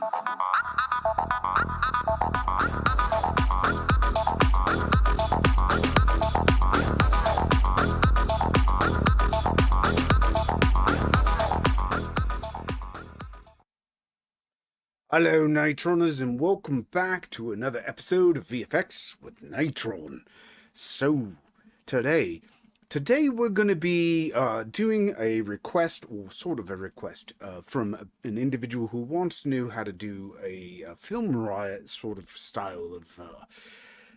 Hello Natroners, and welcome back to another episode of VFX with Natron. So today we're going to be doing a request, or sort of a request, from an individual who wants to know how to do a Film Riot sort of style of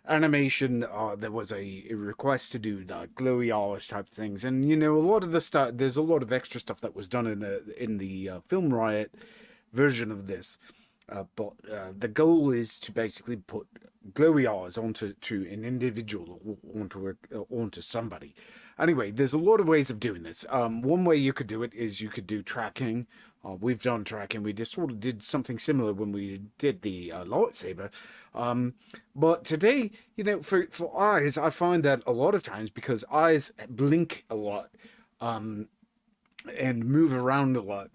animation. There was a request to do like glowy eyes type things, and you know, a lot of the stuff, there's a lot of extra stuff that was done in the Film Riot version of this. But the goal is to basically put glowy eyes onto an individual, or onto somebody. Anyway, there's a lot of ways of doing this. One way you could do it is you could do tracking. We've done tracking. We just sort of did something similar when we did the lightsaber. But today, you know, for eyes, I find that a lot of times, because eyes blink a lot and move around a lot,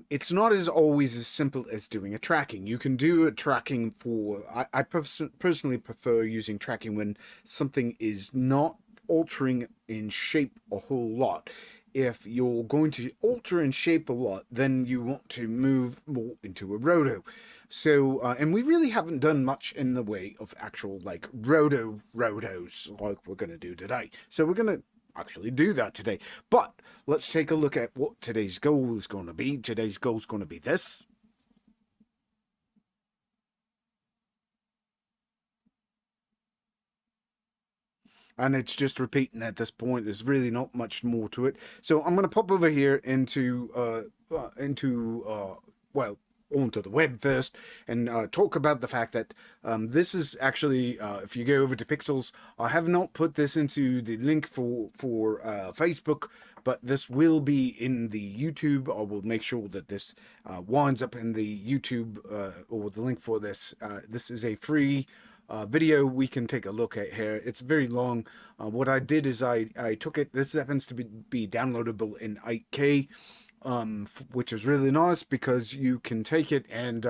it's not always as simple as doing a tracking. You can do a tracking for, I personally prefer using tracking when something is not altering in shape a whole lot. If you're going to alter in shape a lot, then you want to move more into a roto. So, and we really haven't done much in the way of actual like rotos like we're going to do today. So we're going to actually do that today. But let's take a look at what today's goal is going to be. Today's goal is going to be this. And it's just repeating at this point. There's really not much more to it. So I'm going to pop over here into onto the web first, and talk about the fact that this is actually, if you go over to Pexels, I have not put this into the link for Facebook, but this will be in the YouTube. I will make sure that this winds up in the YouTube, or the link for this. This is a free video we can take a look at here. It's very long. What I did is I took it. This happens to be downloadable in 8K. Which is really nice, because you can take it and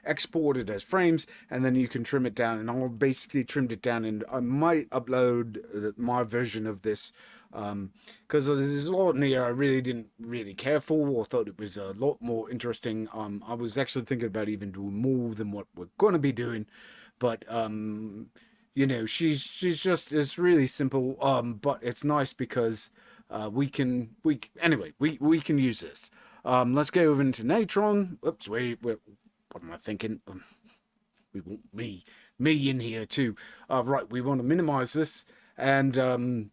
export it as frames, and then you can trim it down. And I'll basically trimmed it down, and I might upload my version of this, because there's a lot in here I really didn't care for, or thought it was a lot more interesting. I was actually thinking about even doing more than what we're going to be doing, but you know, it's really simple, but it's nice because we can use this. Let's go over into Natron. Oops, wait, what am I thinking? We want me in here too. Right, we want to minimize this, and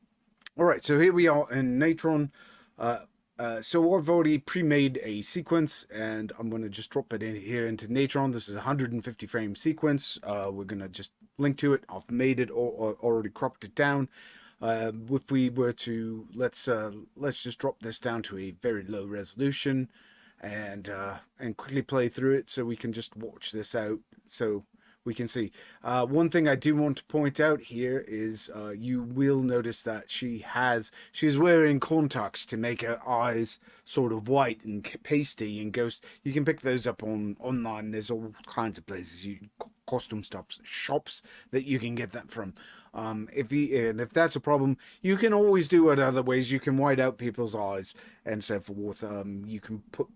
all right, so here we are in Natron. So I've already pre-made a sequence, and I'm going to just drop it in here into Natron. This is a 150 frame sequence. We're going to just link to it. I've made it, or already cropped it down. If we were to, let's just drop this down to a very low resolution, and quickly play through it, so we can just watch this out, so we can see. One thing I do want to point out here is you will notice that she's wearing contacts to make her eyes sort of white and pasty and ghost. You can pick those up online. There's all kinds of places, costume shops that you can get that from. If that's a problem, you can always do it other ways. You can white out people's eyes and so forth. You can put,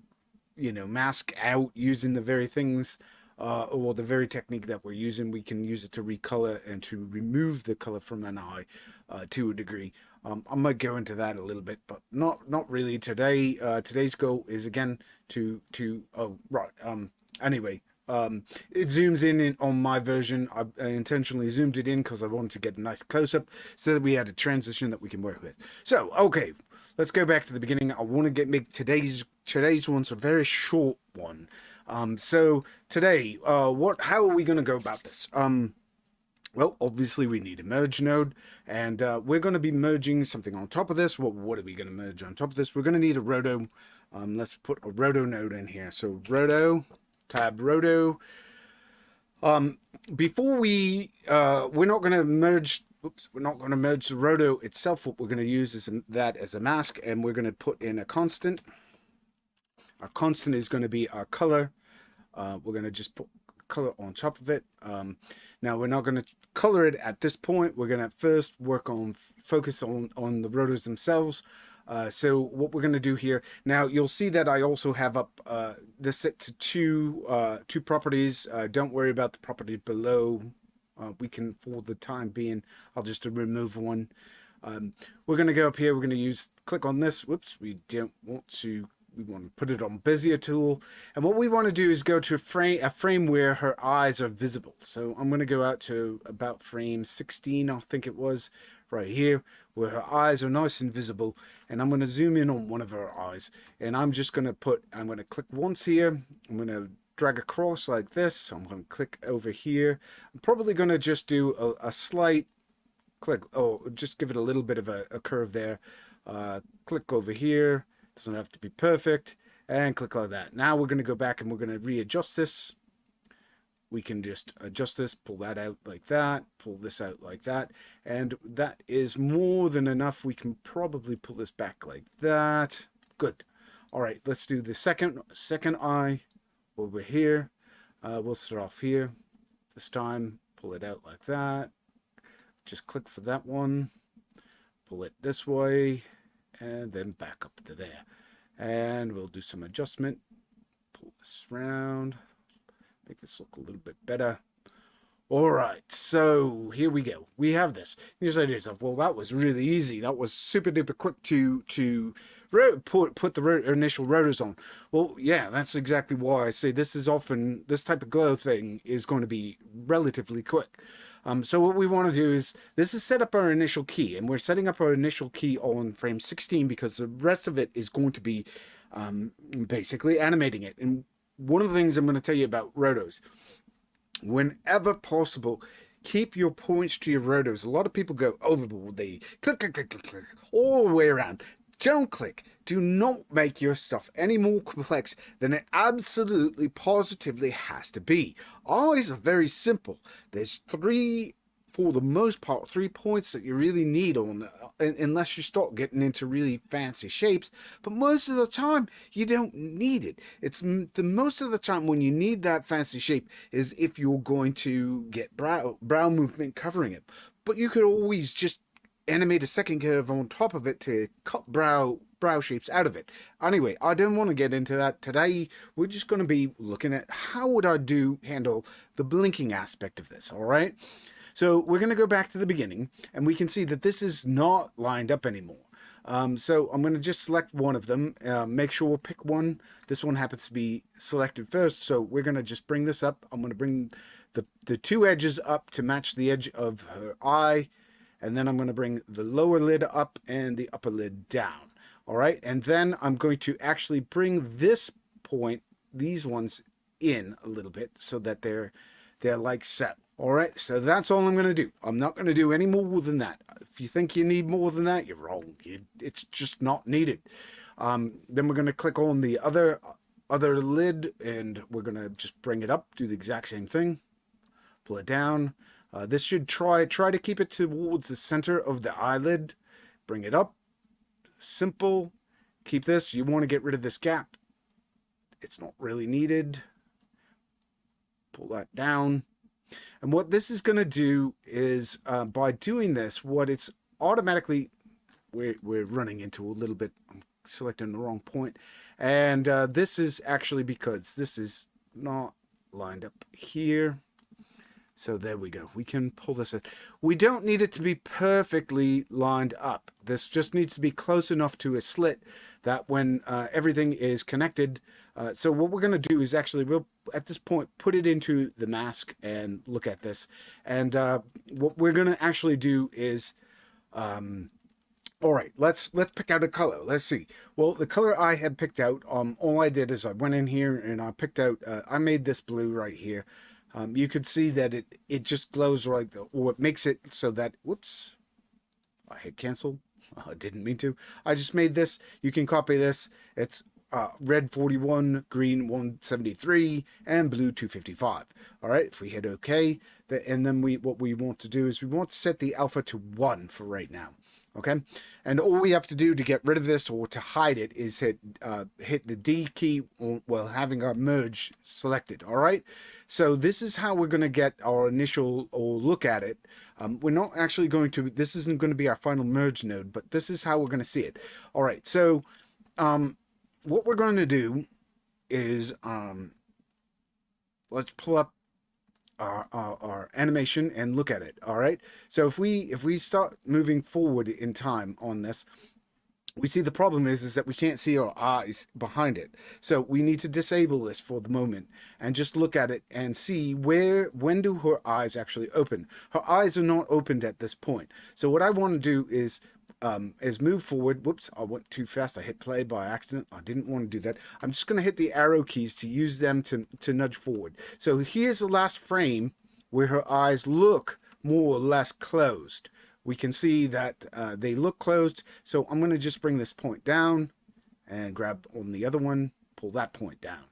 you know, mask out using the very things, or the very technique that we're using. We can use it to recolor and to remove the color from an eye to a degree. I might go into that a little bit, but not really today. Today's goal is again anyway. It zooms in on my version. I intentionally zoomed it in because I wanted to get a nice close-up so that we had a transition that we can work with. So, okay, let's go back to the beginning. I want to make today's one's a very short one. So today, how are we going to go about this? Well, obviously we need a merge node, and we're going to be merging something on top of this. What are we going to merge on top of this? We're going to need a roto. Let's put a roto node in here. So roto, tab roto. Before we're not going to merge. We're not going to merge the roto itself. What we're going to use is that as a mask, and we're going to put in a constant. Our constant is going to be our color. we're going to just put color on top of it. Now we're not going to color it at this point. We're going to first work on focus on the rotors themselves. So what we're going to do here, now you'll see that I also have up this set to two properties. Don't worry about the property below. We can, for the time being, I'll just remove one. We're going to go up here. We're going to click on this. Whoops, we don't want to. We want to put it on Bezier tool. And what we want to do is go to a frame where her eyes are visible. So I'm going to go out to about frame 16, I think it was, right here, where her eyes are nice and visible. And I'm going to zoom in on one of her eyes. And I'm just going to I'm going to click once here. I'm going to drag across like this. So I'm going to click over here. I'm probably going to just do a slight click. Oh, just give it a little bit of a curve there. Click over here. Doesn't have to be perfect, and click like that. Now we're going to go back and we're going to readjust this. We can just adjust this, pull that out like that, pull this out like that, and that is more than enough. We can probably pull this back like that. Good. All right, let's do the second eye over here. We'll start off here. This time, pull it out like that. Just click for that one. Pull it this way. And then back up to there. And we'll do some adjustment. Pull this around. Make this look a little bit better. All right, so here we go. We have this. You say to yourself, well, that was really easy. That was super duper quick to put the initial rotors on. Well, yeah, that's exactly why I say this type of glow thing is going to be relatively quick. So what we want to do is, this is set up our initial key, and we're setting up our initial key on frame 16 because the rest of it is going to be basically animating it. And one of the things I'm going to tell you about rotos, whenever possible, keep your points to your rotos. A lot of people go overboard. They click, click, click, click, click, all the way around. Don't click. Do not make your stuff any more complex than it absolutely positively has to be. Eyes are very simple. There's for the most part, 3 points that you really need on, unless you start getting into really fancy shapes. But most of the time, you don't need it. It's the most of the time when you need that fancy shape is if you're going to get brow movement covering it. But you could always just animate a second curve on top of it to cut brow shapes out of it. Anyway, I don't want to get into that today. We're just going to be looking at how would I handle the blinking aspect of this. All right. So we're going to go back to the beginning, and we can see that this is not lined up anymore. So I'm going to just select one of them. Make sure we'll pick one. This one happens to be selected first, so we're going to just bring this up. I'm going to bring the two edges up to match the edge of her eye. And then I'm going to bring the lower lid up and the upper lid down. All right. And then I'm going to actually bring this point, these ones in a little bit so that they're like set. All right. So that's all I'm going to do. I'm not going to do any more than that. If you think you need more than that, you're wrong. It's just not needed. Then we're going to click on the other lid, and we're going to just bring it up, do the exact same thing, pull it down. This should try to keep it towards the center of the eyelid. Bring it up. Simple. Keep this. You want to get rid of this gap. It's not really needed. Pull that down. And what this is going to do is, by doing this, what it's automatically, we're running into a little bit, I'm selecting the wrong point. And this is actually because this is not lined up here. So there we go. We can pull this in. We don't need it to be perfectly lined up. This just needs to be close enough to a slit that when everything is connected. So what we're going to do is actually, we'll, at this point, put it into the mask and look at this. And what we're going to actually do is, all right, let's pick out a color. Let's see. Well, the color I had picked out, all I did is I went in here and I picked out, I made this blue right here. You could see that it just glows right, or it makes it so that, whoops, I hit cancel. I didn't mean to. I just made this. You can copy this. It's red 41, green 173, and blue 255. All right, if we hit OK, and then what we want to do is we want to set the alpha to 1 for right now. Okay, and all we have to do to get rid of this or to hide it is hit the D key while having our merge selected. All right, so this is how we're going to get our initial or look at it. We're not actually going to, this isn't going to be our final merge node, but this is how we're going to see it. All right, so what we're going to do is let's pull up our animation and look at it. All right, so if we start moving forward in time on this, we see the problem is that we can't see our eyes behind it. So we need to disable this for the moment and just look at it and see when do her eyes actually open. Her eyes are not opened at this point. So what I want to do is move forward. Whoops, I went too fast. I hit play by accident. I didn't want to do that. I'm just going to hit the arrow keys to use them to nudge forward. So here's the last frame where her eyes look more or less closed. We can see that they look closed. So I'm going to just bring this point down and grab on the other one, pull that point down.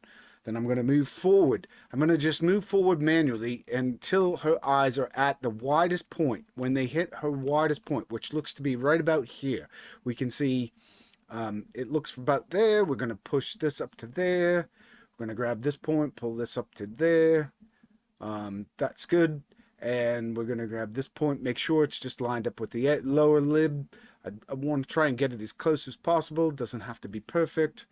Then I'm going to move forward. I'm going to just move forward manually until her eyes are at the widest point. When they hit her widest point, which looks to be right about here, we can see it looks about there. We're going to push this up to there. We're going to grab this point, pull this up to there. That's good. And we're going to grab this point, make sure it's just lined up with the lower lid. I want to try and get it as close as possible. It doesn't have to be perfect,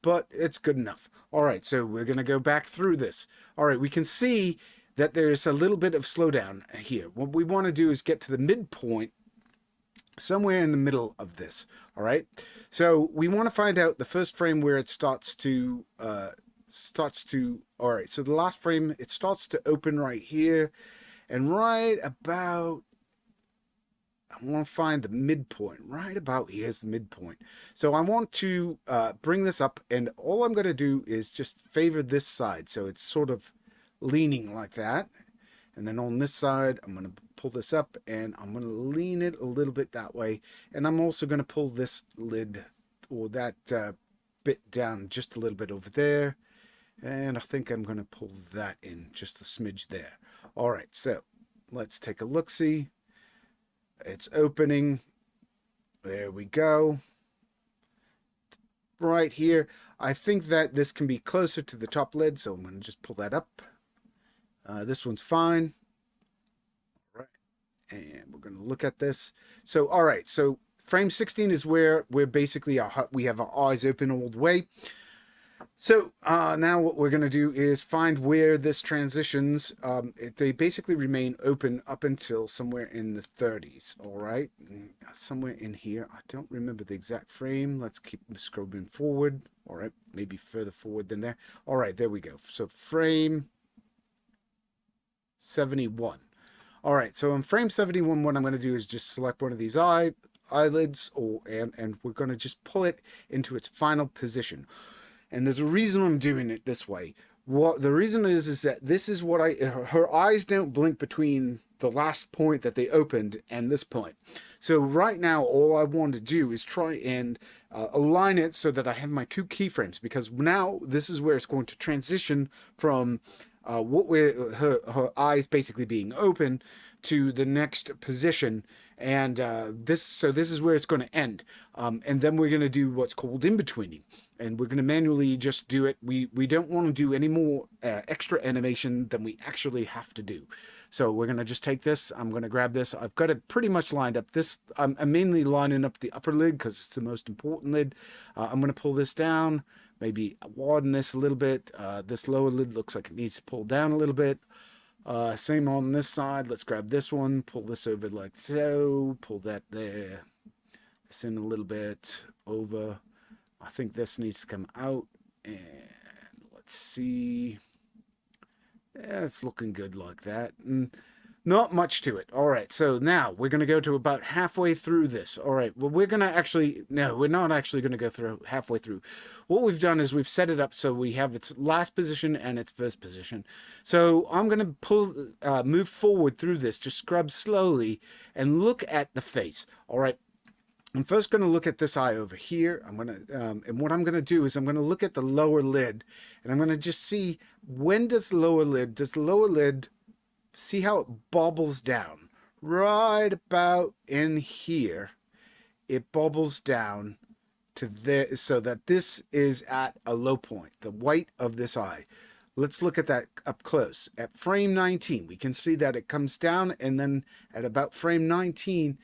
but it's good enough. All right, so we're going to go back through this. All right, we can see that there's a little bit of slowdown here. What we want to do is get to the midpoint, somewhere in the middle of this. All right, so we want to find out the first frame where it starts to, all right, so the last frame, it starts to open right here. And right about, I want to find the midpoint. Right about here's the midpoint. So I want to bring this up, and all I'm going to do is just favor this side. So it's sort of leaning like that. And then on this side, I'm going to pull this up, and I'm going to lean it a little bit that way. And I'm also going to pull this lid or that bit down just a little bit over there. And I think I'm going to pull that in just a smidge there. All right, so let's take a look-see. It's opening. There we go. Right here. I think that this can be closer to the top lid, so I'm going to just pull that up. This one's fine. All right, and we're going to look at this. So, all right, so frame 16 is where we're basically, we have our eyes open all the way. So now what we're going to do is find where this transitions. They basically remain open up until somewhere in the 30s. All right, somewhere in here. I don't remember the exact frame. Let's keep scrolling forward. All right, maybe further forward than there. All right, there we go. So frame 71. All right, so on frame 71, what I'm going to do is just select one of these eyelids, and we're going to just pull it into its final position. And there's a reason I'm doing it this way. What the reason is that this is what her eyes don't blink between the last point that they opened and this point. So right now, all I want to do is try and align it so that I have my two keyframes, because now this is where it's going to transition from her eyes basically being open to the next position. And this is where it's going to end. And then we're going to do what's called in-betweening. And we're going to manually just do it. We don't want to do any more extra animation than we actually have to do. So we're going to just take this. I'm going to grab this. I've got it pretty much lined up. I'm mainly lining up the upper lid because it's the most important lid. I'm going to pull this down, maybe widen this a little bit. This lower lid looks like it needs to pull down a little bit. Same on this side. Let's grab this one, pull this over like so, pull that there, this in a little bit, over. I think this needs to come out, and let's see. Yeah, it's looking good like that. Not much to it. All right, so now we're going to go to about halfway through this. All right, well, we're not actually going to go through halfway through. What we've done is we've set it up so we have its last position and its first position. So I'm going to move forward through this, just scrub slowly and look at the face. All right. I'm first going to look at this eye over here. I'm going to, and what I'm going to do is I'm going to look at the lower lid, and I'm going to just see does the lower lid, see how it bobbles down right about in here. it bubbles down to this, so that this is at a low point, the white of this eye. Let's look at that up close. At frame 19, we can see that it comes down, and then at about frame 19,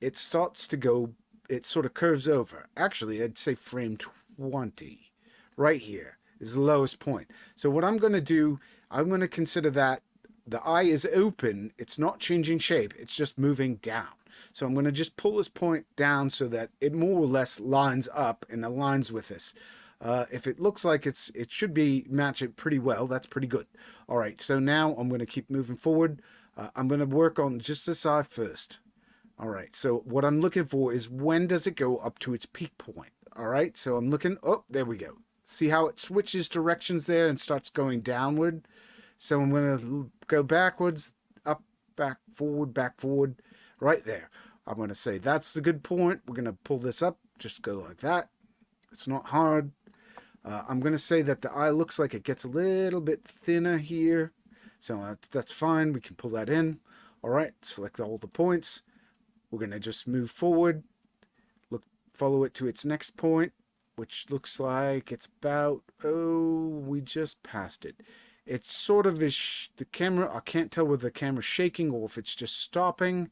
it starts to go, it sort of curves over. Actually, I'd say frame 20, right here, is the lowest point. So what I'm going to do, I'm going to consider that the eye is open, it's not changing shape, it's just moving down. So I'm going to just pull this point down so that it more or less lines up and aligns with this. If it looks like it should be match it pretty well, that's pretty good. All right, so now I'm going to keep moving forward. I'm going to work on just this eye first. All right, so what I'm looking for is when does it go up to its peak point? All right, so I'm looking, oh, there we go. See how it switches directions there and starts going downward? So I'm going to go backwards, up, back, forward, right there. I'm going to say that's the good point. We're going to pull this up, just go like that. It's not hard. I'm going to say that the eye looks like it gets a little bit thinner here. So that's fine. We can pull that in. All right, select all the points. We're going to just move forward. Look, follow it to its next point, which looks like it's about, oh, we just passed it. It sort of is, the camera, I can't tell whether the camera's shaking or if it's just stopping,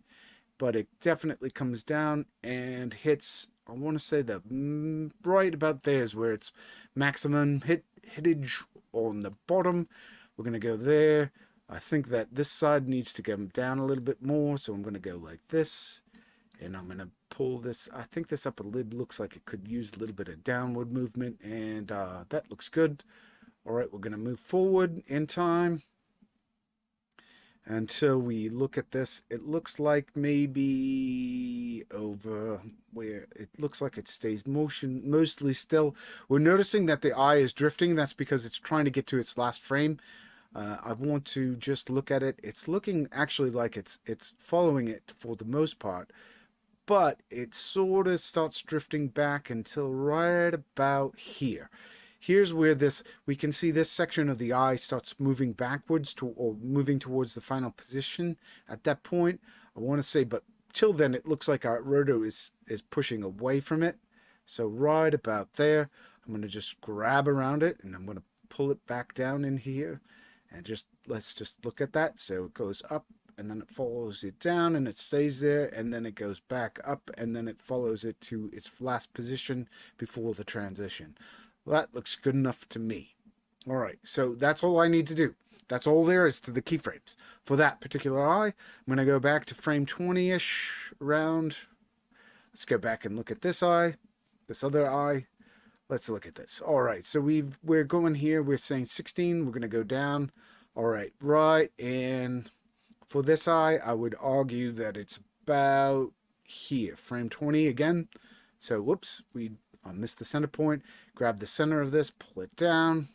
but it definitely comes down and hits, I want to say that right about there is where it's maximum hitage on the bottom. We're going to go there. I think that this side needs to come down a little bit more, so I'm going to go like this, and I'm going to pull this. I think this upper lid looks like it could use a little bit of downward movement, and that looks good. All right, we're going to move forward in time until we look at this. It looks like maybe over where it looks like it stays mostly still. We're noticing that the eye is drifting. That's because it's trying to get to its last frame. I want to just look at it. It's looking actually like it's following it for the most part, but it sort of starts drifting back until right about here. Here's where we can see this section of the eye starts moving backwards or moving towards the final position. At that point, I want to say, but till then, it looks like our roto is pushing away from it. So right about there, I'm going to just grab around it, and I'm going to pull it back down in here. And let's just look at that. So it goes up, and then it follows it down, and it stays there, and then it goes back up, and then it follows it to its last position before the transition. Well, that looks good enough to me. All right, so that's all I need to do. That's all there is to the keyframes. For that particular eye, I'm going to go back to frame 20-ish around. Let's go back and look at this eye, this other eye. Let's look at this. All right, so we're going here. We're saying 16. We're going to go down. All right, right. And for this eye, I would argue that it's about here, frame 20 again. So, whoops, I missed the center point. Grab the center of this, pull it down.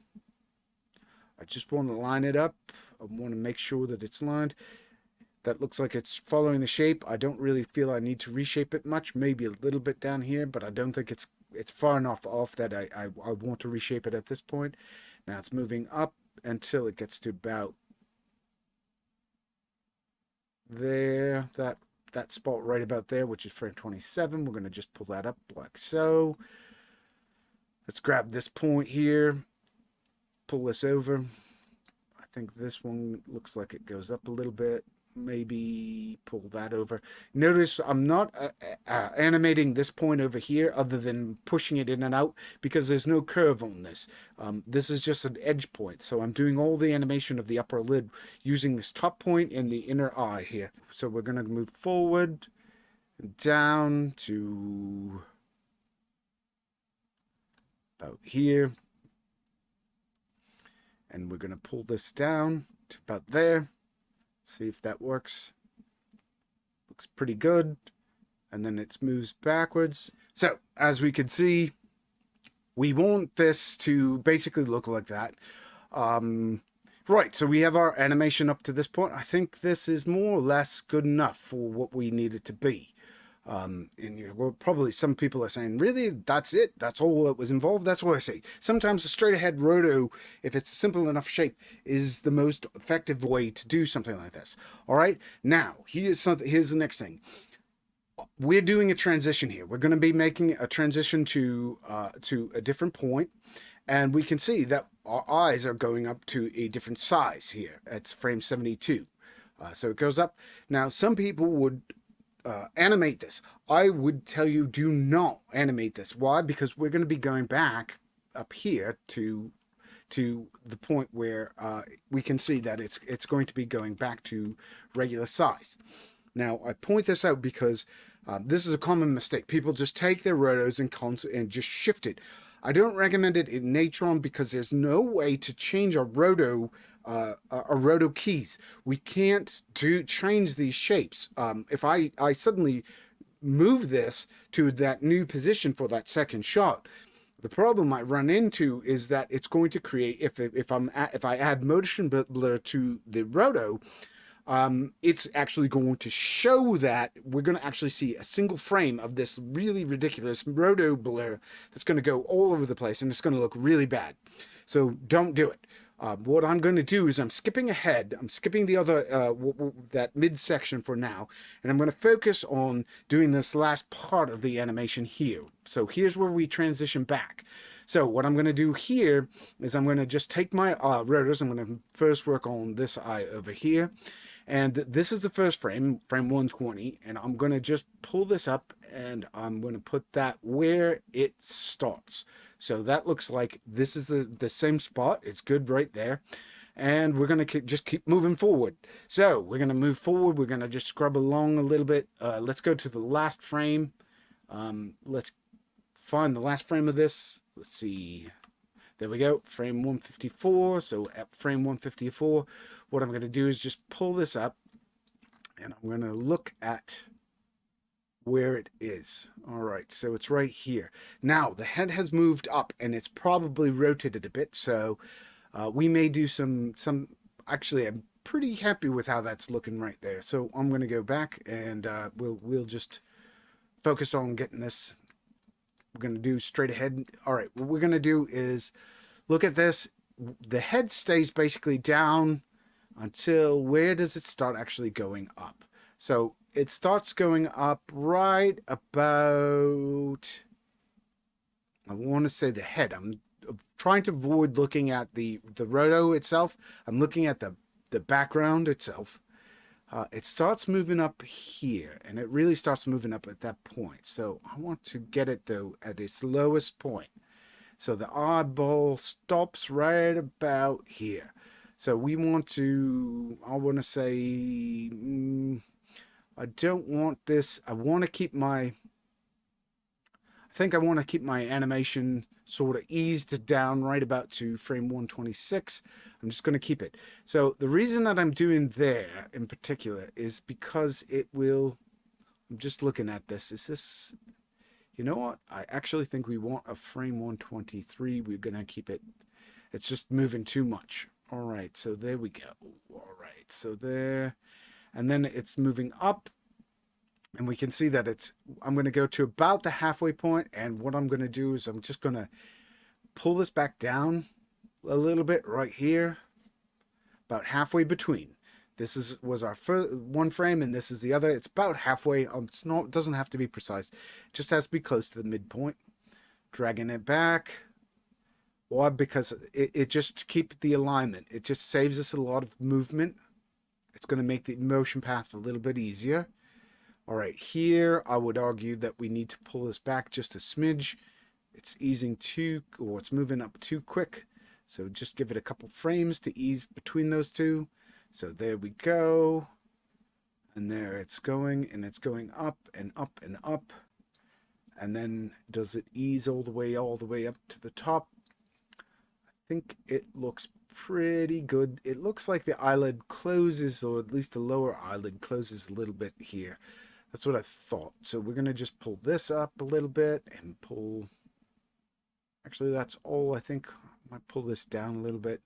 I just want to line it up. I want to make sure that it's lined. That looks like it's following the shape. I don't really feel I need to reshape it much. Maybe a little bit down here, but I don't think it's far enough off that I want to reshape it at this point. Now it's moving up until it gets to about there. That spot right about there, which is frame 27. We're going to just pull that up like so. Let's grab this point here, pull this over. I think this one looks like it goes up a little bit. Maybe pull that over. Notice I'm not animating this point over here other than pushing it in and out because there's no curve on this. This is just an edge point. So I'm doing all the animation of the upper lid using this top point and the inner eye here. So we're going to move forward and down to about here. And we're going to pull this down to about there. See if that works. Looks pretty good. And then it moves backwards. So, as we can see, we want this to basically look like that. Right, so we have our animation up to this point. I think this is more or less good enough for what we need it to be. And well, probably some people are saying, really, that's it? That's all that was involved? That's what I say. Sometimes a straight ahead roto, if it's a simple enough shape, is the most effective way to do something like this. All right, now here's the next thing. we're doing a transition here. We're going to be making a transition to a different point, and we can see that our eyes are going up to a different size here. It's frame 72. So it goes up. Now, some people would animate this. I would tell you, do not animate this. Why? Because we're going to be going back up here to the point where we can see that it's going to be going back to regular size. Now, I point this out because this is a common mistake. People just take their rotos and just shift it. I don't recommend it in Natron because there's no way to change a roto keys. We can't change these shapes. If I suddenly move this to that new position for that second shot, the problem I run into is that it's going to create, if I add motion blur to the roto, it's actually going to show that we're going to actually see a single frame of this really ridiculous roto blur that's going to go all over the place, and it's going to look really bad. So don't do it. What I'm going to do is I'm skipping ahead. I'm skipping the other, that midsection for now, and I'm going to focus on doing this last part of the animation here. So here's where we transition back. So what I'm going to do here is I'm going to just take my rotors. I'm going to first work on this eye over here. And this is the first frame, frame 120, and I'm going to just pull this up and I'm going to put that where it starts. So that looks like this is the same spot. It's good right there. And we're going to just keep moving forward. So we're going to move forward. We're going to just scrub along a little bit. Let's go to the last frame. Let's find the last frame of this. Let's see. There we go, frame 154. So at frame 154, what I'm going to do is just pull this up, and I'm going to look at where it is. All right, so it's right here. Now, the head has moved up, and it's probably rotated a bit, so we may do some actually, I'm pretty happy with how that's looking right there. So I'm going to go back, and we'll just focus on getting this. We're going to do straight ahead. All right, what we're going to do is look at this. The head stays basically down until where does it start actually going up? So it starts going up right about, I want to say the head. I'm trying to avoid looking at the roto itself. I'm looking at the background itself. It starts moving up here, and it really starts moving up at that point. So I want to get it, though, at its lowest point. So the eyeball stops right about here. So we want to, I want to say, I don't want this. I want to keep my, I think I want to keep my animation sort of eased down right about to frame 126. I'm just going to keep it. So the reason that I'm doing there in particular is because it will, I'm just looking at this. Is this, you know what? I actually think we want a frame 123. We're going to keep it. It's just moving too much. All right. So there we go. All right. So there, and then it's moving up. And we can see that it's, I'm going to go to about the halfway point. And what I'm going to do is I'm just going to pull this back down a little bit right here, about halfway between. This was our first one frame, and this is the other. It's about halfway. It's not, it doesn't have to be precise. It just has to be close to the midpoint. Dragging it back. Why? Because it just keep the alignment. It just saves us a lot of movement. It's going to make the motion path a little bit easier. All right, here I would argue that we need to pull this back just a smidge. It's easing too, or it's moving up too quick. So just give it a couple frames to ease between those two. So there we go. And there it's going, and it's going up and up and up. And then does it ease all the way up to the top? I think it looks pretty good. It looks like the eyelid closes, or at least the lower eyelid closes a little bit here. That's what I thought. So we're going to just pull this up a little bit and pull. Actually, that's all. I think I might pull this down a little bit.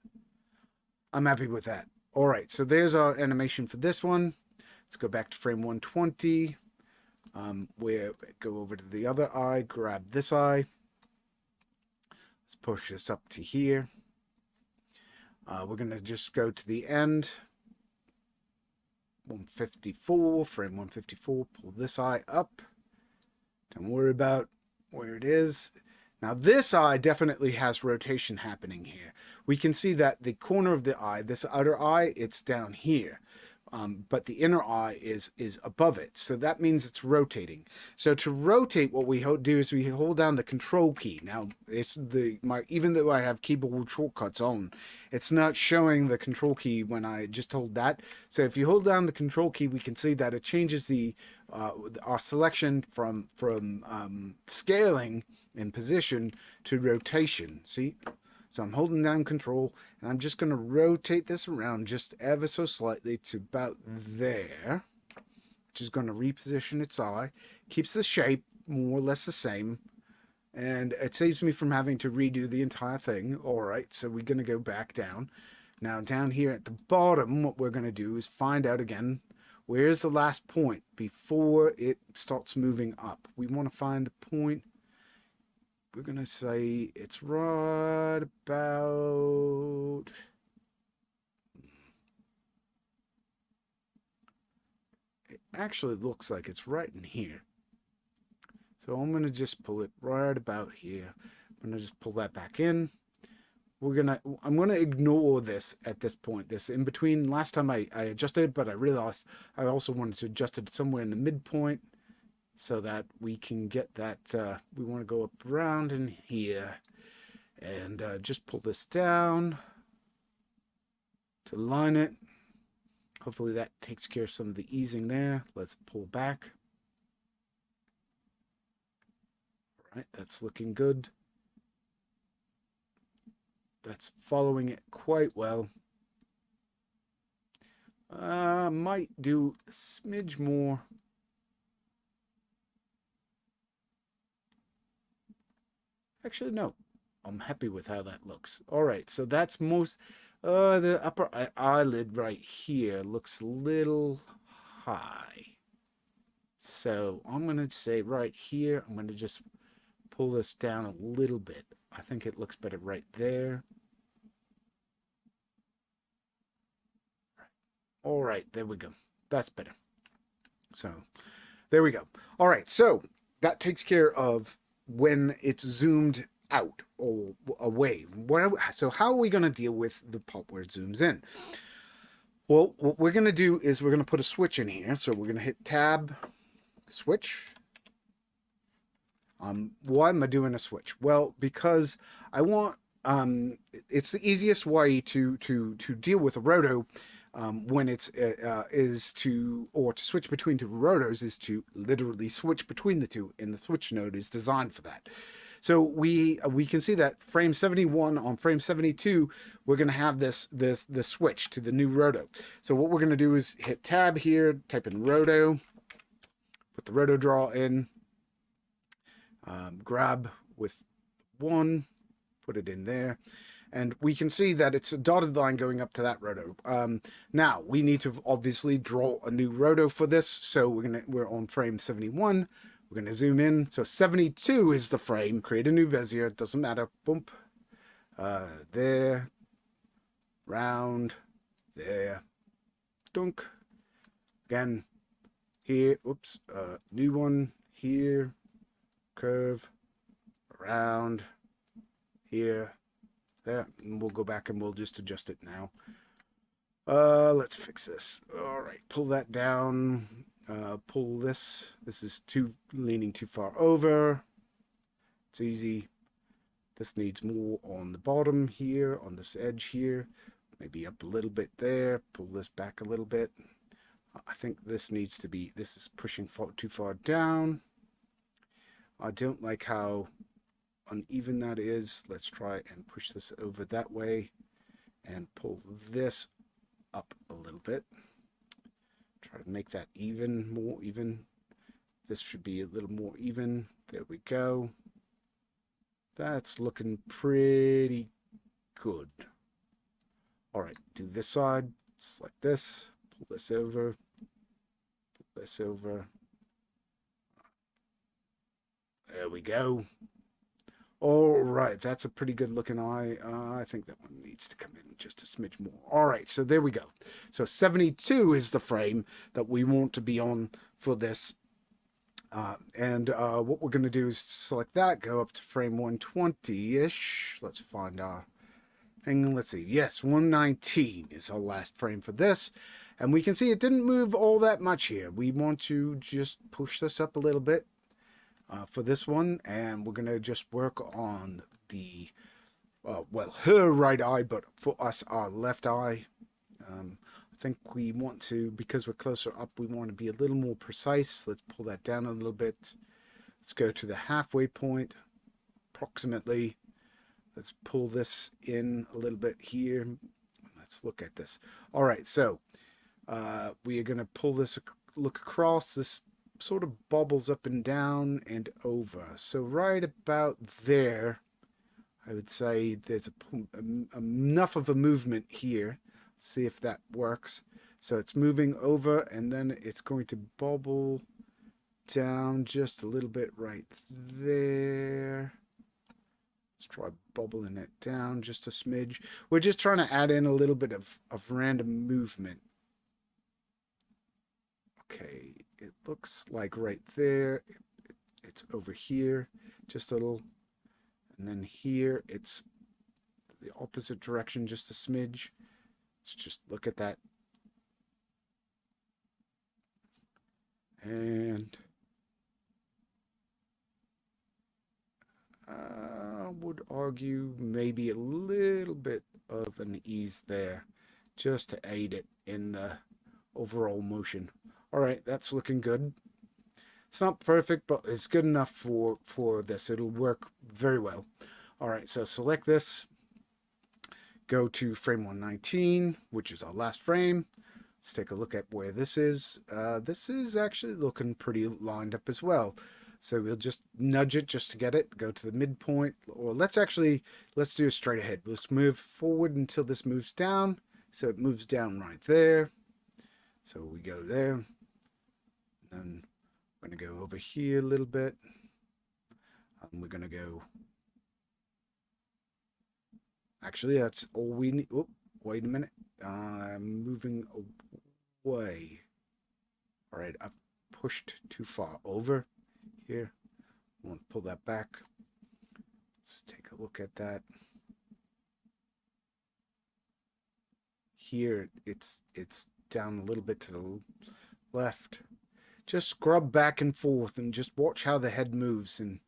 I'm happy with that. All right, so there's our animation for this one. Let's go back to frame 120. We go over to the other eye, grab this eye. Let's push this up to here. We're going to just go to the end. 154, frame 154. Pull this eye up. Don't worry about where it is. Now this eye definitely has rotation happening here. We can see that the corner of the eye, this outer eye, it's down here. But the inner eye is above it. So that means it's rotating. So to rotate, what we do is we hold down the control key. Now, even though I have keyboard shortcuts on, it's not showing the control key when I just hold that. So if you hold down the control key, we can see that it changes our selection from scaling in position to rotation. See? So I'm holding down control, and I'm just going to rotate this around just ever so slightly to about there, which is going to reposition its eye. Keeps the shape more or less the same, and it saves me from having to redo the entire thing. All right, so we're going to go back down. Now down here at the bottom, what we're going to do is find out again, where's the last point before it starts moving up. We want to find the point. We're going to say it's right about... It actually looks like it's right in here. So I'm going to just pull it right about here. I'm going to just pull that back in. I'm going to ignore this at this point. This in between, last time I adjusted, but I realized I also wanted to adjust it somewhere in the midpoint, so that we can get that, we want to go up around in here and just pull this down to line it. Hopefully that takes care of some of the easing there. Let's pull back. All right, that's looking good. That's following it quite well. Might do a smidge more. Actually, no. I'm happy with how that looks. All right, so that's most... the upper eyelid right here looks a little high. So I'm going to say right here, I'm going to just pull this down a little bit. I think it looks better right there. All right, there we go. That's better. So there we go. All right, so that takes care of when it's zoomed out or away. So how are we going to deal with the part where it zooms in? Well, what we're going to do is we're going to put a switch in here. So we're going to hit tab, switch. Why am I doing a switch? Well, because I want, it's the easiest way to deal with a roto when it's to switch between two rotos is to literally switch between the two, and the switch node is designed for that. So we can see that frame 71 on frame 72, we're going to have the switch to the new roto. So what we're going to do is hit tab here, type in roto, put the roto draw in, grab with one, put it in there. And we can see that it's a dotted line going up to that roto. Now we need to obviously draw a new roto for this. So we're on frame 71. We're gonna zoom in. So 72 is the frame. Create a new bezier. Doesn't matter. Boom. There. Round. There. Dunk. Again. Here. Oops. New one. Here. Curve. Around. Here. There, and we'll go back and we'll just adjust it now. Let's fix this. All right, pull that down. Pull this. This is leaning too far over. It's easy. This needs more on the bottom here, on this edge here. Maybe up a little bit there. Pull this back a little bit. I think this needs to be, this is pushing too far down. I don't like how uneven that is. Let's try and push this over that way and pull this up a little bit. Try to make that even, more even. This should be a little more even. There we go. That's looking pretty good. All right, do this side. Select this. Pull this over. Pull this over. There we go. All right, that's a pretty good looking eye. I think that one needs to come in just a smidge more. All right, so there we go. So 72 is the frame that we want to be on for this. What we're going to do is select that, go up to frame 120-ish. Let's find our thing. Let's see. Yes, 119 is our last frame for this. And we can see it didn't move all that much here. We want to just push this up a little bit for this one. And we're going to just work on the, well, her right eye, but for us, our left eye. I think we want to, because we're closer up, we want to be a little more precise. Let's pull that down a little bit. Let's go to the halfway point, approximately. Let's pull this in a little bit here. Let's look at this. All right, so we are going to pull this, look across. This sort of bobbles up and down and over. So right about there, I would say there's enough of a movement here. See if that works. So it's moving over, and then it's going to bobble down just a little bit right there. Let's try bubbling it down just a smidge. We're just trying to add in a little bit of random movement. Okay, it looks like right there. It's over here, just a little. And then here, it's the opposite direction, just a smidge. Let's just look at that. And I would argue maybe a little bit of an ease there, just to aid it in the overall motion. All right, that's looking good. It's not perfect, but it's good enough for this. It'll work very well. All right, so select this. Go to frame 119, which is our last frame. Let's take a look at where this is. This is actually looking pretty lined up as well. So we'll just nudge it just to get it. Go to the midpoint, or let's do a straight ahead. Let's move forward until this moves down. So it moves down right there. So we go there. Then we're going to go over here a little bit. And we're going to go. Actually, that's all we need. Oh, wait a minute. I'm moving away. All right, I've pushed too far over here. I want to pull that back. Let's take a look at that. Here, it's down a little bit to the left. Just scrub back and forth and just watch how the head moves. And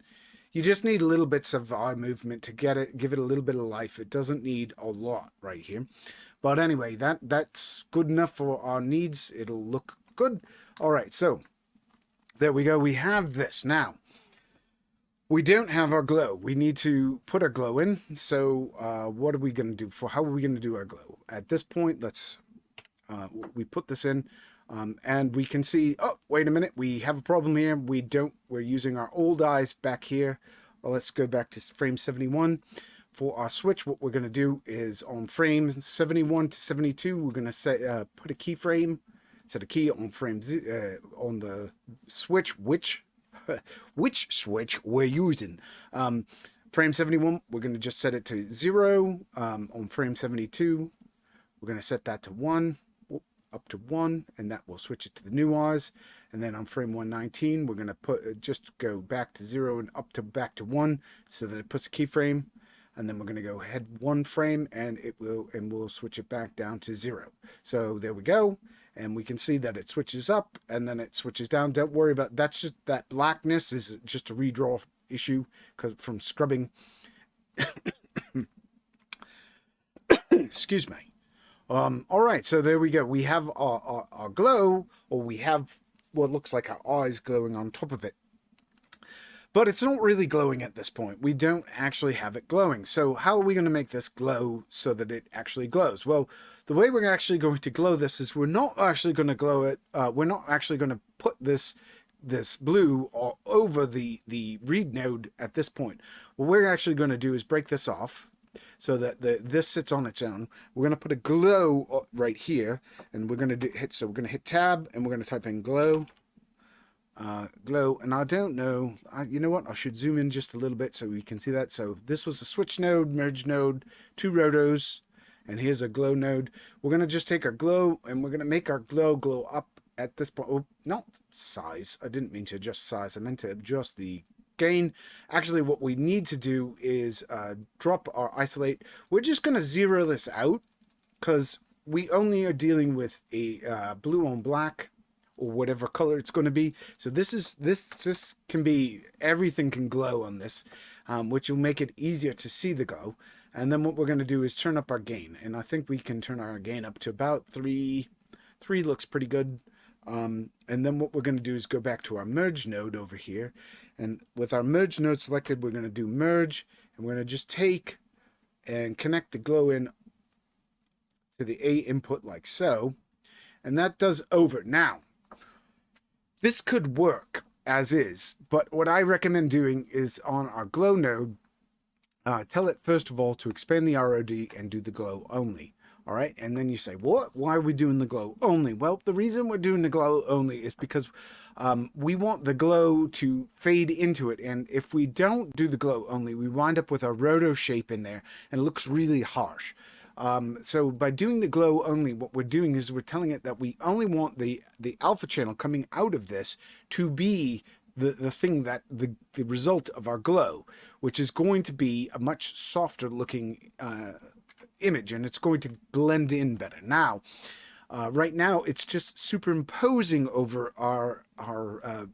you just need little bits of eye movement to give it a little bit of life. It doesn't need a lot right here. But anyway, that's good enough for our needs. It'll look good. All right, so there we go. We have this. Now, we don't have our glow. We need to put our glow in. So what are we going to do? How are we going to do our glow? At this point, we put this in. And we can see, oh, wait a minute, we have a problem here. We're using our old eyes back here. Well, let's go back to frame 71. For our switch, what we're going to do is on frames 71 to 72, we're going to put a keyframe, set a key on frame on the switch, which switch we're using. Frame 71, we're going to just set it to 0. On frame 72, we're going to set that to 1. Up to 1, and that will switch it to the new eyes. And then on frame 119, we're going to just go back to 0 and back to 1, so that it puts a keyframe. And then we're going to go ahead 1 frame, and we'll switch it back down to 0. So there we go, and we can see that it switches up and then it switches down. Don't worry about that's just that blackness is just a redraw issue because from scrubbing. Excuse me. All right, so there we go. We have our glow, or we have what looks like our eyes glowing on top of it. But it's not really glowing at this point. We don't actually have it glowing. So how are we going to make this glow so that it actually glows? Well, the way we're actually going to glow this is we're not actually going to glow it. We're not actually going to put this blue all over the read node at this point. What we're actually going to do is break this off, so that this sits on its own. We're going to put a glow right here, and we're going to we're going to hit tab, and we're going to type in glow. Glow, and I don't know, you know what, I should zoom in just a little bit so we can see that. So this was a switch node, merge node, 2 rotos, And here's a glow node. We're going to just take our glow and we're going to make our glow up at this point. Oh, not size. I didn't mean to adjust size. I meant to adjust the gain. Actually, what we need to do is drop our isolate. We're just going to zero this out because we only are dealing with a blue on black or whatever color it's going to be. So this can be, everything can glow on this, which will make it easier to see the glow. And then what we're going to do is turn up our gain. And I think we can turn our gain up to about 3. 3 looks pretty good. And then what we're going to do is go back to our merge node over here. And with our merge node selected, we're going to do merge. And we're going to just take and connect the glow in to the A input like so. And that does over. Now, this could work as is, but what I recommend doing is on our glow node, tell it first of all to expand the ROD and do the glow only. All right, and then you say, what? Why are we doing the glow only? Well, the reason we're doing the glow only is because we want the glow to fade into it. And if we don't do the glow only, we wind up with a roto shape in there and it looks really harsh. So by doing the glow only, what we're doing is we're telling it that we only want the alpha channel coming out of this to be the thing that the result of our glow, which is going to be a much softer looking image, and it's going to blend in better. Now, right now it's just superimposing over our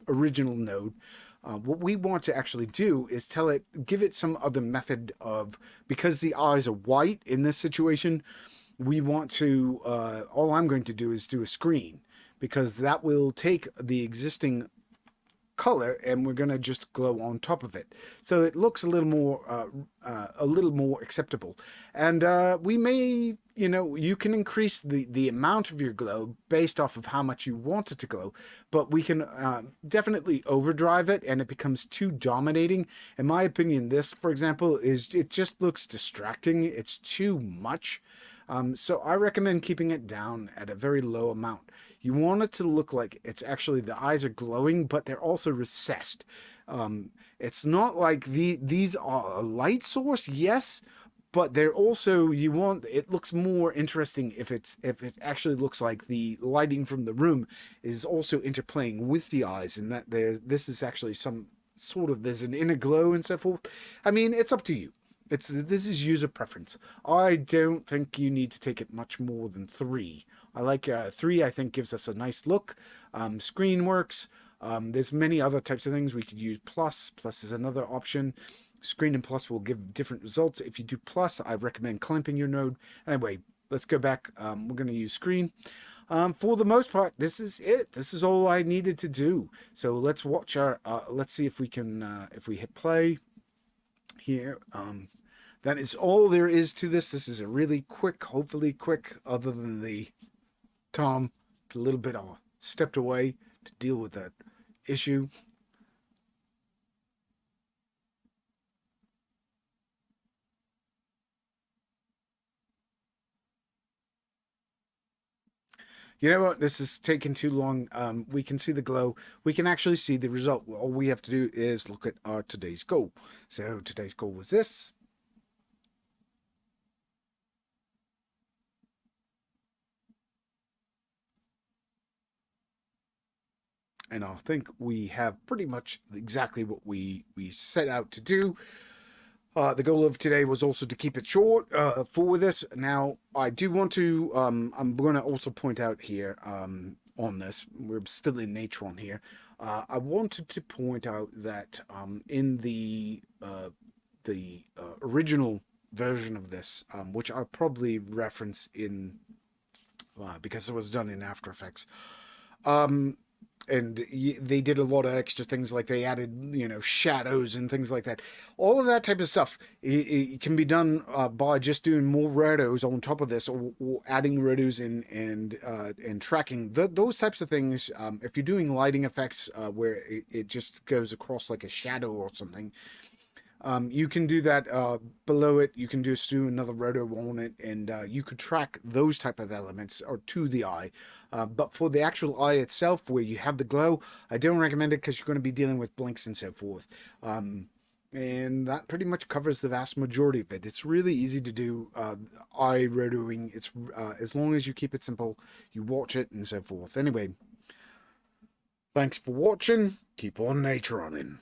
original node. What we want to actually do is tell it, give it some other method of, because the eyes are white in this situation, we want to, all I'm going to do is do a screen, because that will take the existing color and we're going to just glow on top of it. So it looks a little more acceptable. And we may, you know, you can increase the amount of your glow based off of how much you want it to glow, but we can definitely overdrive it and it becomes too dominating. In my opinion, this, for example, it just looks distracting. It's too much. So I recommend keeping it down at a very low amount. You want it to look like it's actually, the eyes are glowing, but they're also recessed. It's not like these are a light source, yes, but they're also, you want, it looks more interesting if it actually looks like the lighting from the room is also interplaying with the eyes, and that this is actually some sort of, there's an inner glow and so forth. I mean, it's up to you. This is user preference. I don't think you need to take it much more than 3. I like 3. I think gives us a nice look. Screen works. There's many other types of things we could use. Plus is another option. Screen and plus will give different results. If you do plus, I recommend clamping your node. Anyway, let's go back. We're going to use screen. For the most part, this is it. This is all I needed to do. So let's watch our. Let's see if we can. If we hit play here. That is all there is to this. This is a really quick, hopefully quick, other than the Tom a little bit stepped away to deal with that issue. You know what? This is taking too long. We can see the glow. We can actually see the result. All we have to do is look at our today's goal. So today's goal was this. And I think we have pretty much exactly what we set out to do. The goal of today was also to keep it short for this. Now, I do want to, I'm going to also point out here on this, we're still in Natron here. I wanted to point out that in the original version of this, which I'll probably reference in, because it was done in After Effects, and they did a lot of extra things, like they added, you know, shadows and things like that. All of that type of stuff, it can be done by just doing more rotos on top of this, or adding rotos and tracking those types of things. If you're doing lighting effects where it just goes across like a shadow or something, you can do that below it. You can just do another roto on it, and you could track those type of elements or to the eye. But for the actual eye itself, where you have the glow, I don't recommend it because you're going to be dealing with blinks and so forth. And that pretty much covers the vast majority of it. It's really easy to do eye rotoing. It's as long as you keep it simple, you watch it and so forth. Anyway, thanks for watching. Keep on Natroning.